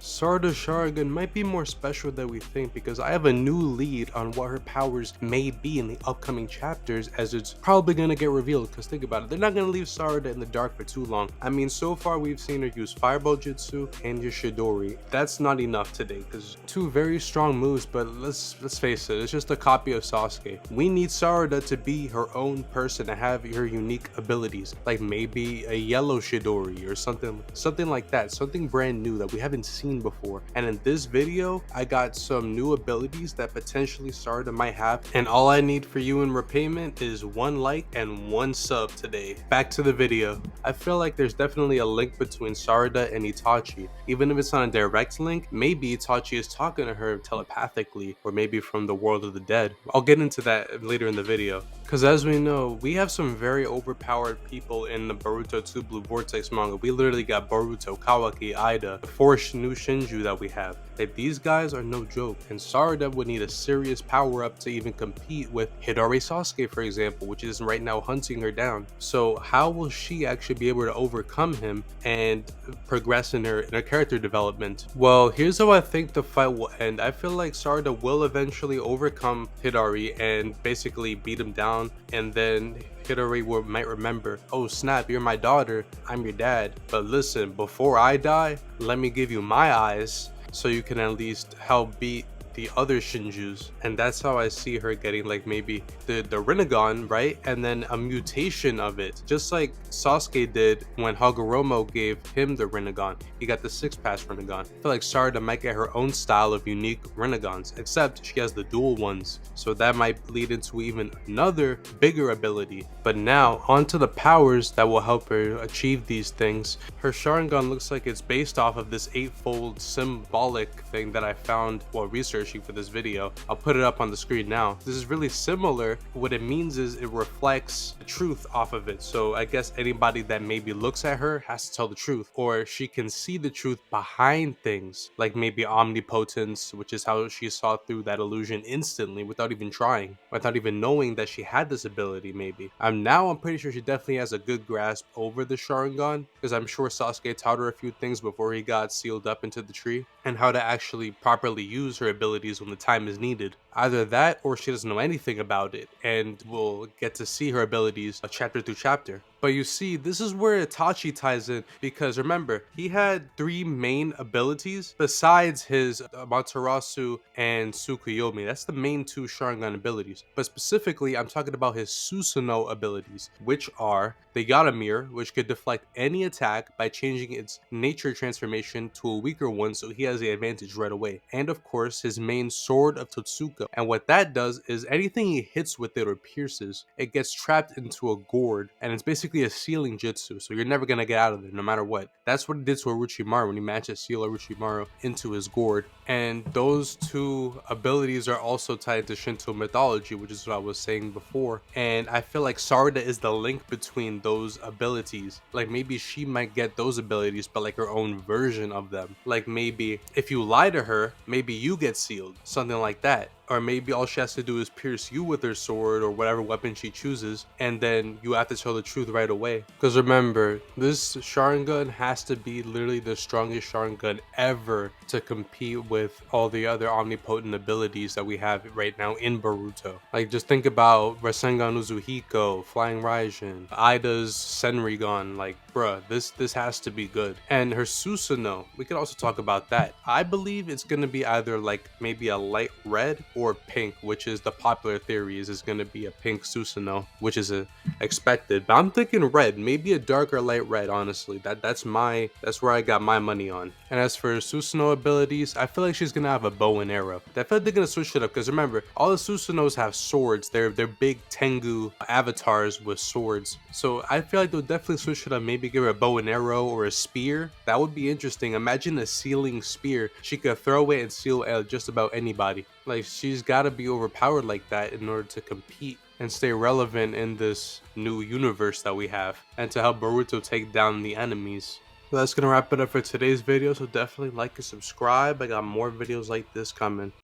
Sarada Sharingan might be more special than we think because I have a new lead on what her powers may be in the upcoming chapters, as it's probably going to get revealed. Because think about it, they're not going to leave Sarada in the dark for too long. I mean, so far we've seen her use Fireball Jutsu and Yoshidori. That's not enough today because two very strong moves, but let's face it, it's just a copy of Sasuke. We need Sarada to be her own person, to have her unique abilities, like maybe a yellow Shidori or something like that, something brand new that we haven't seen before. And in this video, I got some new abilities that potentially Sarada might have, and all I need for you in repayment is one like and one sub today. Back to the video. I feel like there's definitely a link between Sarada and Itachi. Even if it's not a direct link, maybe Itachi is talking to her telepathically, or maybe from the world of the dead. I'll get into that later in the video. Because as we know, we have some very overpowered people in the Borutotwobluevortex manga. We literally got Boruto, Kawaki, Ida, the four new Shinju that we have. Like, these guys are no joke, and Sarada would need a serious power-up to even compete with Hidari Sasuke, for example, which is right now hunting her down. So how will she actually be able to overcome him and progress in her character development? Well, here's how I think the fight will end. I feel like Sarada will eventually overcome Hidari and basically beat him down, and then Hidari might remember, oh snap, you're my daughter, I'm your dad, but listen, before I die, let me give you my eyes so you can at least help beat the other Shinjus. And that's how I see her getting, like, maybe the Rinnegan, right? And then a mutation of it, just like Sasuke did when Hagoromo gave him the Rinnegan. He got the Six Pass Rinnegan. I feel like Sarada might get her own style of unique Rinnegans, except she has the dual ones, so that might lead into even another bigger ability. But now onto the powers that will help her achieve these things. Her Sharingan looks like it's based off of this eightfold symbolic thing that I found while researching for this video. I'll put it up on the screen now. This is really similar. What it means is it reflects the truth off of it. So I guess anybody that maybe looks at her has to tell the truth, or she can see the truth behind things, like maybe omnipotence, which is how she saw through that illusion instantly without even trying, without even knowing that she had this ability. Maybe I'm pretty sure she definitely has a good grasp over the Sharingan, because I'm sure Sasuke taught her a few things before he got sealed up into the tree, and how to actually properly use her abilities when the time is needed. Either that, or she doesn't know anything about it, and we'll get to see her abilities chapter through chapter. But you see, this is where Itachi ties in, because remember, he had three main abilities besides his Amaterasu and Tsukuyomi. That's the main two Sharingan abilities. But specifically, I'm talking about his Susanoo abilities, which are the Yaramir, which could deflect any attack by changing its nature transformation to a weaker one, so he has the advantage right away. And of course, his main Sword of Totsuka. And what that does is anything he hits with it or pierces, it gets trapped into a gourd, and it's basically a sealing jutsu, so you're never gonna get out of there no matter what. That's what it did to Orochimaru when he managed to seal Orochimaru into his gourd. And those two abilities are also tied to Shinto mythology, which is what I was saying before. And I feel like Sarada is the link between those abilities. Like, maybe she might get those abilities, but like her own version of them. Like, maybe if you lie to her, maybe you get sealed, something like that. Or maybe all she has to do is pierce you with her sword or whatever weapon she chooses, and then you have to tell the truth right away. Because remember, this Sharingan has to be literally the strongest Sharingan ever to compete with all the other omnipotent abilities that we have right now in Boruto. Like, just think about Rasengan Uzuhiko, Flying Raijin, Ida's Senrigan. Like, bruh, this has to be good. And her Susanoo, we could also talk about that. I believe it's gonna be either like maybe a light red or pink, which is the popular theory is going to be a pink Susanoo, which is expected. But I'm thinking red, maybe a darker light red. Honestly, that's where I got my money on. And as for Susanoo abilities, I feel like she's gonna have a bow and arrow. I feel like they're gonna switch it up, because remember, all the Susanoos have swords. They're big Tengu avatars with swords. So I feel like they'll definitely switch it up. Maybe give her a bow and arrow or a spear. That would be interesting. Imagine a sealing spear. She could throw it and seal just about anybody. Like, she's got to be overpowered like that in order to compete and stay relevant in this new universe that we have, and to help Boruto take down the enemies. So that's gonna wrap it up for today's video, so definitely like and subscribe. I got more videos like this coming.